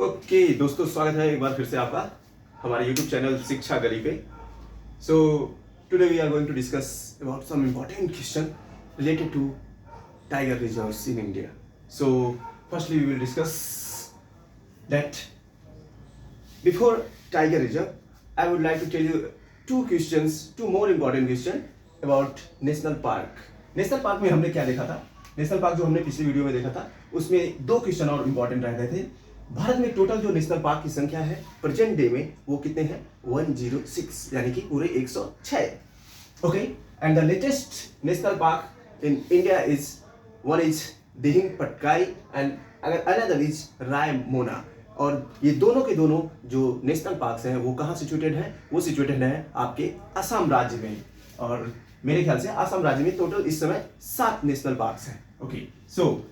Okay दोस्तों, स्वागत है एक बार फिर से आपका हमारे यूट्यूब चैनल शिक्षा गली पे। So today we are going to discuss about some important question related to tiger reserves in India. So firstly we will discuss that before tiger reserve I would like to tell you two more important question about national park. National park में हमने क्या देखा था? National park जो हमने पिछली video में देखा था उसमें दो क्वेश्चन और इम्पोर्टेंट रह गए थे. भारत में टोटल जो नेशनल पार्क की संख्या है प्रेजेंट डे में वो कितने हैं? 106, यानी कि पूरे 106. Okay, and the latest national park in India is one is Dihing Patkai and another is Raimona. और ये दोनों के दोनों जो नेशनल पार्क्स हैं वो कहाँ सिचुएटेड हैं? वो सिचुएटेड हैं आपके असम राज्य में. और मेरे ख्याल से असम राज्य में टोटल इस समय 7 नेशनल पार्क्स हैं. Okay, so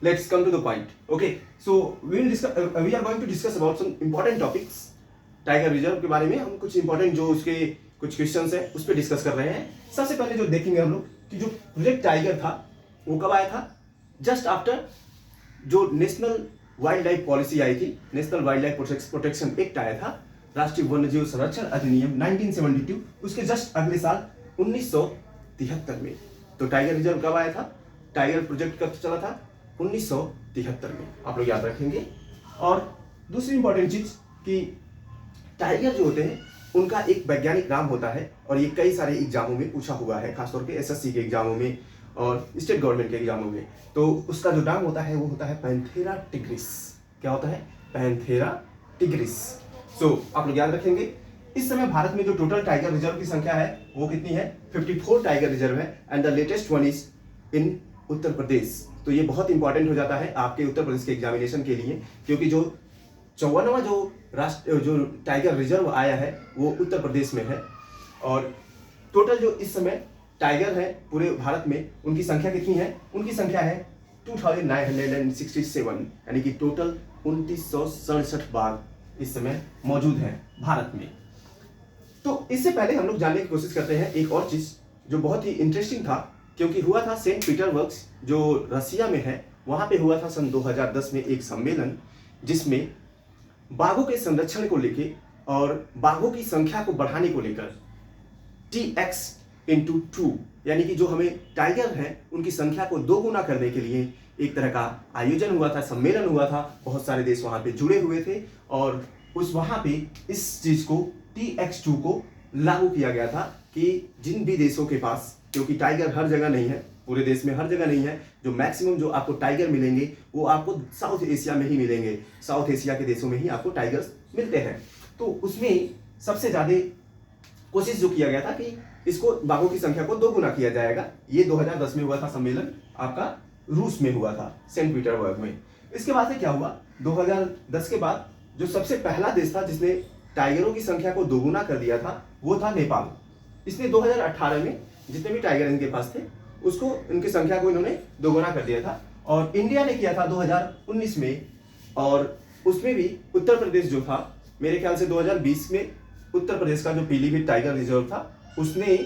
let's come to the point. Okay, so we are going to discuss about some important topics. Tiger reserve के बारे में हम कुछ इंपॉर्टेंट जो उसके कुछ क्वेश्चंस हैं उस पर डिस्कस कर रहे हैं. सबसे पहले जो देखेंगे हम लोग कि जो प्रोजेक्ट टाइगर था वो कब आया था? जस्ट आफ्टर जो नेशनल वाइल्ड लाइफ पॉलिसी आई थी, national wild life protection act आया था, राष्ट्रीय वन्यजीव संरक्षण अधिनियम 1972, उसके जस्ट अगले साल 1973 में. तो टाइगर रिजर्व कब आया था? टाइगर प्रोजेक्ट कब चला था? 1973 में. आप लोग याद रखेंगे. और दूसरी इंपॉर्टेंट चीज कि टाइगर जो होते हैं उनका एक वैज्ञानिक नाम होता है और ये कई सारे एग्जामों में पूछा हुआ है, खासतौर पे एसएससी के एग्जामों में और स्टेट गवर्नमेंट के एग्जामों में. तो उसका जो नाम होता है वो होता है पैंथेरा टिग्रिस. क्या होता है? Panthera tigris. सो आप लोग याद रखेंगे. इस समय भारत में जो टोटल टाइगर रिजर्व की संख्या है वो कितनी है? 54 टाइगर रिजर्व है and the latest one is in Uttar Pradesh. तो ये बहुत इंपॉर्टेंट हो जाता है आपके उत्तर प्रदेश के एग्जामिनेशन के लिए, क्योंकि जो 54वां जो टाइगर रिजर्व आया है वो उत्तर प्रदेश में है. और टोटल जो इस समय टाइगर है पूरे भारत में उनकी संख्या कितनी है? उनकी संख्या है 2967, यानी कि टोटल 2967 बाघ इस समय मौजूद है भारत में. तो इससे पहले हम लोग जानने की कोशिश करते हैं एक और चीज जो बहुत ही इंटरेस्टिंग था, क्योंकि हुआ था सेंट पीटर्सबर्ग जो रसिया में है, वहां पे हुआ था सन 2010 में एक सम्मेलन जिसमें बाघों के संरक्षण को लेकर और बाघों की संख्या को बढ़ाने को लेकर TX×2, यानी कि जो हमें टाइगर हैं उनकी संख्या को 2 गुना करने के लिए एक तरह का आयोजन हुआ था, सम्मेलन हुआ था. बहुत सारे देश वहां पे जुड़े हुए थे और उस वहां पे इस चीज को TX2 को लागू किया गया था कि जिन भी देशों के पास, क्योंकि टाइगर हर जगह नहीं है, पूरे देश में हर जगह नहीं है, जो मैक्सिमम जो आपको टाइगर मिलेंगे वो आपको साउथ एशिया में ही मिलेंगे. साउथ एशिया के देशों में ही आपको टाइगर्स मिलते हैं. तो उसमें सबसे ज़्यादा कोशिश जो किया गया था कि इसको बाघों की संख्या को 2 गुना किया जाएगा. ये 2010 में हुआ था सम्मेलन, आपका रूस में हुआ था, सेंट पीटर्सबर्ग में. इसके बाद से क्या हुआ? 2010 के बाद जो सबसे पहला देश था जिसने टाइगरों की संख्या को 2 गुना कर दिया था वो था नेपाल. इसने 2018 में जितने भी टाइगर इनके पास थे उसको, इनकी संख्या को इन्होंने 2 गुना कर दिया था. और इंडिया ने किया था 2019 में, और उसमें भी उत्तर प्रदेश जो था, मेरे ख्याल से 2020 में उत्तर प्रदेश का जो पीलीभीत टाइगर रिजर्व था उसने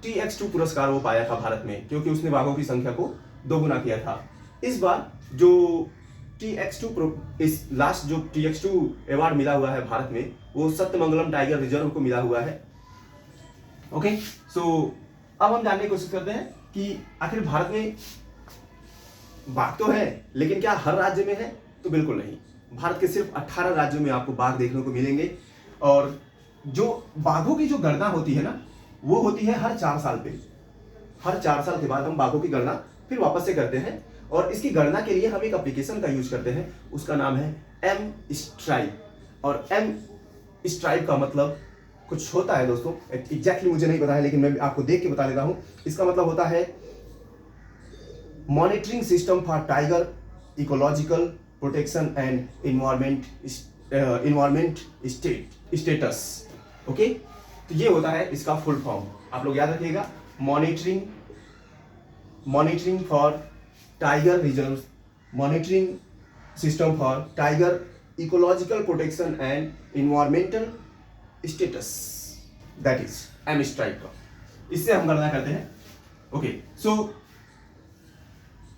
TX2 पुरस्कार वो पाया था भारत में, क्योंकि उसने बाघों की संख्या को 2 गुना किया था. इस बार जो इस लास्ट जो TX2 अवार्ड मिला हुआ है भारत में वो सत्यमंगलम टाइगर रिजर्व को मिला हुआ है. ओके, सो अब हम जानने की कोशिश करते हैं कि आखिर भारत में बाघ तो है लेकिन क्या हर राज्य में है? तो बिल्कुल नहीं. भारत के सिर्फ 18 राज्यों में आपको बाघ देखने को मिलेंगे. और जो बाघों की जो गणना होती है ना वो होती है हर 4 साल पे. हर 4 साल के बाद हम बाघों की गणना फिर वापस से करते हैं, और इसकी गणना के लिए हम एक एप्लीकेशन का यूज करते हैं, उसका नाम है M-STRIPE. और M-STRIPE का मतलब कुछ होता है दोस्तों, एग्जैक्टली मुझे नहीं पता है लेकिन मैं आपको देख के बता देता हूं. इसका मतलब होता है monitoring system for tiger ecological protection and environment status. Okay, तो ये होता है इसका फुल फॉर्म. आप लोग याद रखिएगा, monitoring for tiger reserve, monitoring system for tiger ecological protection and environmental status, that is M-STRIPE का. इससे हम गणना करते हैं. ओके, सो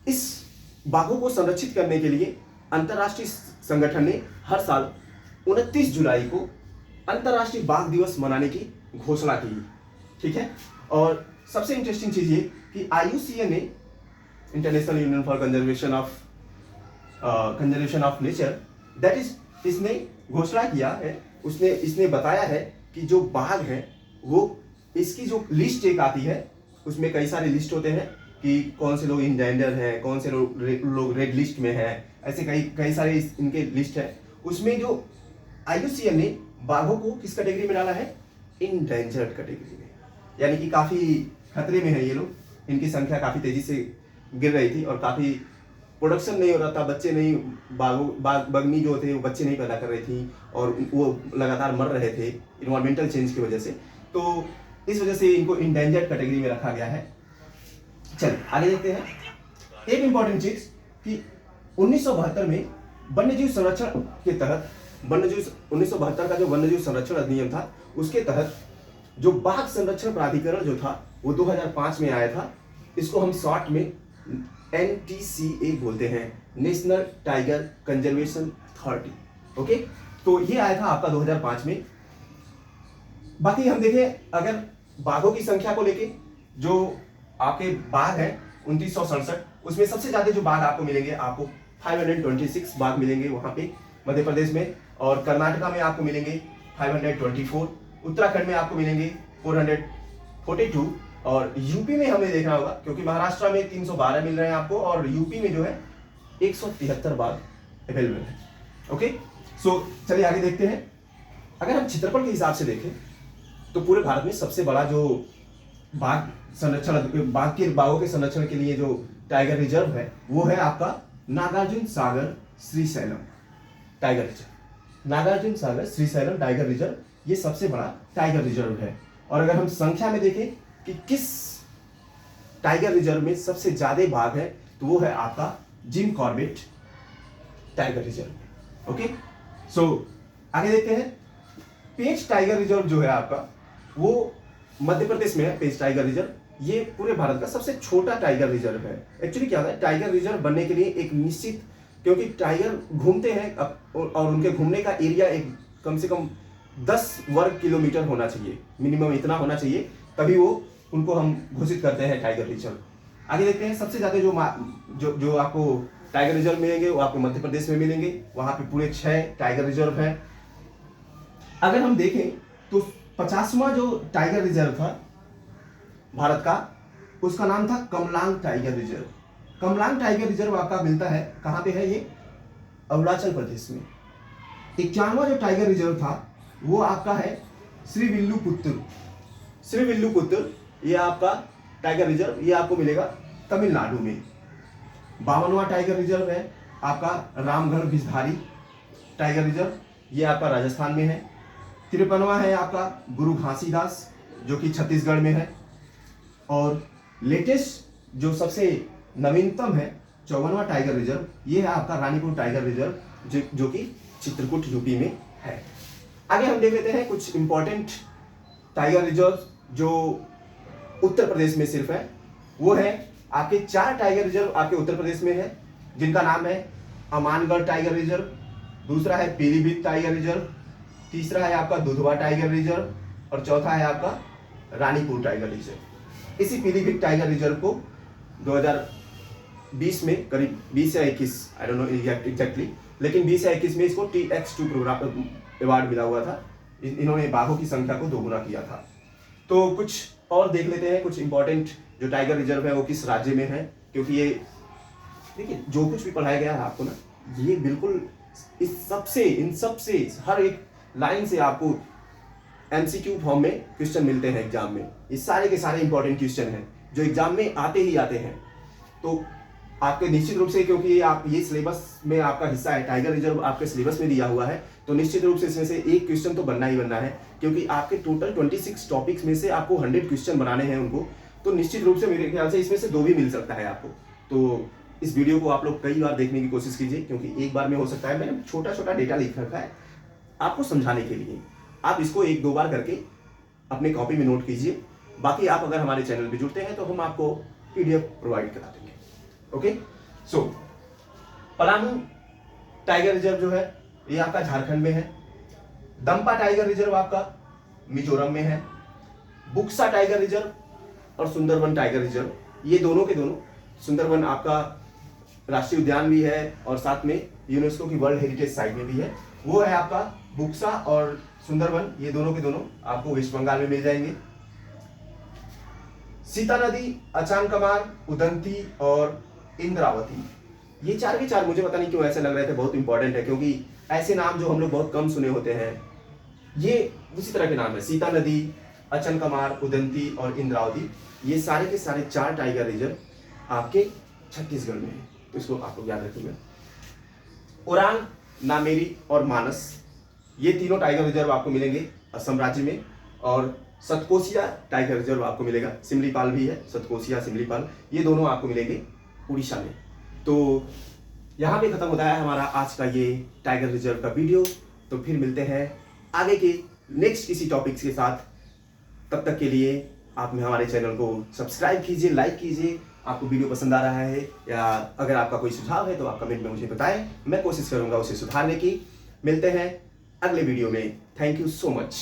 इस बाघों को संरक्षित करने के लिए अंतर्राष्ट्रीय संगठन ने हर साल 29 जुलाई को अंतर्राष्ट्रीय बाघ दिवस मनाने की घोषणा की, ठीक है। और सबसे इंटरेस्टिंग चीज ये कि IUCN ने, international union for conservation of nature, that is, इसने घोषणा किया है, इसने बताया है कि जो बाघ है वो, इसकी जो लिस्ट एक आती है, उसमें कई सारे लिस्ट होते हैं कि कौन से लोग इंडेंजर हैं, कौन से लोग रेड लिस्ट में हैं, ऐसे कई सारे इनके लिस्ट है। उसमें जो IUCN ने बाघों को किस कैटेगरी में डाला है? इंडेंजर्ड कैटेगरी में, यानी कि काफ़ी खतरे में है ये लोग। इनकी संख्या काफ़ी तेज़ी से गिर रही थी और काफ़ी प्रोडक्शन नहीं हो रहा था, बच्चे नहीं, बगनी जो थे वो बच्चे नहीं पैदा कर रही थी और वो लगातार मर रहे थे इन्वायरमेंटल चेंज की वजह से। तो इस वजह से इनको इंडेंजर्ड कैटेगरी में रखा गया है। चलिए आगे देखते हैं। एक इंपॉर्टेंट चीज कि 1972 में वन्यजीव संरक्षण के तहत, 1972 का जो वन्यजीव संरक्षण अधिनियम था, उसके तहत जो बाघ संरक्षण प्राधिकरण जो था वो 2005 में आया था। इसको हम शॉर्ट में NTCA बोलते हैं, national tiger conservation authority, okay. तो ये आया था आपका 2005 में। बाकी हम देखें अगर बाघों की संख्या को लेके, जो आपके बाघ है 2967, उसमें सबसे ज्यादा जो बाघ आपको मिलेंगे, आपको 526 बाघ मिलेंगे वहां पे मध्य प्रदेश में, और कर्नाटका में आपको मिलेंगे 524, उत्तराखंड में आपको मिलेंगे 442, और यूपी में हमें देखना होगा क्योंकि महाराष्ट्र में 312 मिल रहे हैं आपको, और यूपी में जो है 173 बाघ अवेलेबल है, ओके। सो चलिए आगे देखते हैं। अगर हम क्षेत्रफल के हिसाब से देखें तो पूरे भारत में सबसे बड़ा जो बाघ संरक्षण, बाघों के संरक्षण के लिए जो टाइगर रिजर्व है वो है आपका Nagarjuna Sagar Srisailam tiger reserve. Nagarjuna Sagar Srisailam tiger reserve ये सबसे बड़ा टाइगर रिजर्व है। और अगर हम संख्या में देखें कि किस टाइगर रिजर्व में सबसे ज्यादा बाघ है, तो वो है आपका Jim Corbett tiger reserve, okay. So आगे देखते हैं। पेंच टाइगर रिजर्व जो है आपका वो मध्य प्रदेश में है। पेंच टाइगर रिजर्व ये पूरे भारत का सबसे छोटा टाइगर रिजर्व है। एक्चुअली क्या होता है, टाइगर रिजर्व बनने के लिए एक निश्चित, क्योंकि टाइगर घूमते हैं और उनके घूमने का एरिया एक कम से कम 10 वर्ग किलोमीटर होना चाहिए, मिनिमम इतना होना चाहिए, तभी वो उनको हम घोषित करते हैं टाइगर रिजर्व। आगे देखते हैं। सबसे ज्यादा जो आपको टाइगर रिजर्व मिलेंगे वो आपको मध्य प्रदेश में मिलेंगे, वहां पे पूरे 6 टाइगर रिजर्व है। अगर हम देखें तो 50वां जो टाइगर रिजर्व था भारत का, उसका नाम था Kamalang tiger reserve. Kamalang tiger reserve आपका मिलता है कहां पे है? ये अरुणाचल प्रदेश में। 51वां जो टाइगर रिजर्व था वो आपका है श्रीविल्लुपुत्तूर। श्रीविल्लुपुत्तूर ये आपका टाइगर रिजर्व, ये आपको मिलेगा तमिलनाडु में। 52वां टाइगर रिजर्व है आपका रामगढ़ गिरधारी टाइगर रिजर्व, ये आपका राजस्थान में है। 53वां है आपका गुरु घासीदास जो कि छत्तीसगढ़ में है। और लेटेस्ट जो सबसे नवीनतम है 54वां टाइगर रिजर्व, ये है आपका रानीपुर टाइगर रिजर्व जो कि चित्रकूट यूपी में है। आगे हम देख लेते हैं कुछ इंपॉर्टेंट टाइगर रिजर्व जो उत्तर प्रदेश में सिर्फ है। वो है आपके 4 टाइगर रिजर्व आपके उत्तर प्रदेश में है, जिनका नाम है अमानगढ़ टाइगर रिजर्व, दूसरा है पीलीभीत टाइगर रिजर्व, तीसरा है आपका दुधवा टाइगर रिजर्व, और चौथा है आपका रानीपुर टाइगर रिजर्व। इसी पीलीभीत टाइगर रिजर्व को 2020 में करीब 20 या 21, आई डोंट नो एग्जैक्टली, लेकिन 20 या 21 में इसको TX2 प्रोग्राम अवार्ड मिला हुआ था। इन्होंने बाघों की संख्या को दोगुना किया था। तो कुछ और देख लेते हैं, कुछ इंपॉर्टेंट जो टाइगर रिजर्व है वो किस राज्य में है, क्योंकि ये देखिए जो कुछ भी पढ़ाया गया है आपको ना, ये बिल्कुल इन सबसे हर एक लाइन से आपको MCQ फॉर्म में क्वेश्चन मिलते हैं एग्जाम में। ये सारे के सारे इंपॉर्टेंट क्वेश्चन हैं जो एग्जाम में आते ही आते हैं। तो आपके निश्चित रूप से, क्योंकि ये सिलेबस में आपका हिस्सा है, टाइगर रिजर्व आपके सिलेबस में दिया हुआ है, तो निश्चित रूप से इसमें से एक क्वेश्चन तो बनना ही बनना है, क्योंकि आपके टोटल 26 टॉपिक्स में से आपको 100 क्वेश्चन बनाने हैं उनको। तो निश्चित रूप से मेरे ख्याल से इसमें से 2 भी मिल सकता है आपको। तो इस वीडियो को आप लोग कई बार देखने की कोशिश कीजिए, क्योंकि एक बार में हो सकता है। मैंने छोटा छोटा डेटा लिख रखा है आपको समझाने के लिए। आप इसको 1-2 बार करके अपने कॉपी में नोट कीजिए। बाकी आप अगर हमारे चैनल पे जुड़ते हैं तो हम आपको PDF प्रोवाइड करा देंगे, ओके। सो पलामू टाइगर रिजर्व जो है ये आपका झारखंड में है। दंपा टाइगर रिजर्व आपका मिजोरम में है। बुक्सा टाइगर रिजर्व और सुंदरबन टाइगर रिजर्व, ये दोनों के दोनों, सुंदरबन आपका राष्ट्रीय उद्यान भी है और साथ में यूनेस्को की वर्ल्ड हेरिटेज साइट में भी है, वो है आपका बुक्सा और सुंदरबन, ये दोनों के दोनों आपको वेस्ट बंगाल में मिल जाएंगे। सीता नदी, अचानकमार, उदंती और इंद्रावती, ये चार के चार मुझे पता नहीं क्यों ऐसे लग रहे थे बहुत इंपॉर्टेंट है, क्योंकि ऐसे नाम जो हम लोग बहुत कम सुने होते हैं, ये उसी तरह के नाम है। सीता नदी, अचनकमार, उदंती और इंद्रावती, ये सारे के सारे 4 टाइगर रिजर्व आपके छत्तीसगढ़ में है, तो इसको आप लोग याद रखिएगा। ओरांग, नामेरी और मानस, ये तीनों टाइगर रिजर्व आपको मिलेंगे असम राज्य में। और सतकोसिया टाइगर रिजर्व आपको मिलेगा, सिमलीपाल भी है, सतकोसिया सिमलीपाल, ये दोनों आपको मिलेंगे उड़ीसा में। तो यहाँ पे खत्म होता है हमारा आज का ये टाइगर रिजर्व का वीडियो। तो फिर मिलते हैं आगे के नेक्स्ट किसी टॉपिक्स के साथ। तब तक के लिए आप हमारे चैनल को सब्सक्राइब कीजिए, लाइक कीजिए। आपको वीडियो पसंद आ रहा है या अगर आपका कोई सुझाव है तो आप कमेंट में मुझे बताएं, मैं कोशिश करूंगा उसे सुधारने की। मिलते हैं अगले वीडियो में। Thank you so much.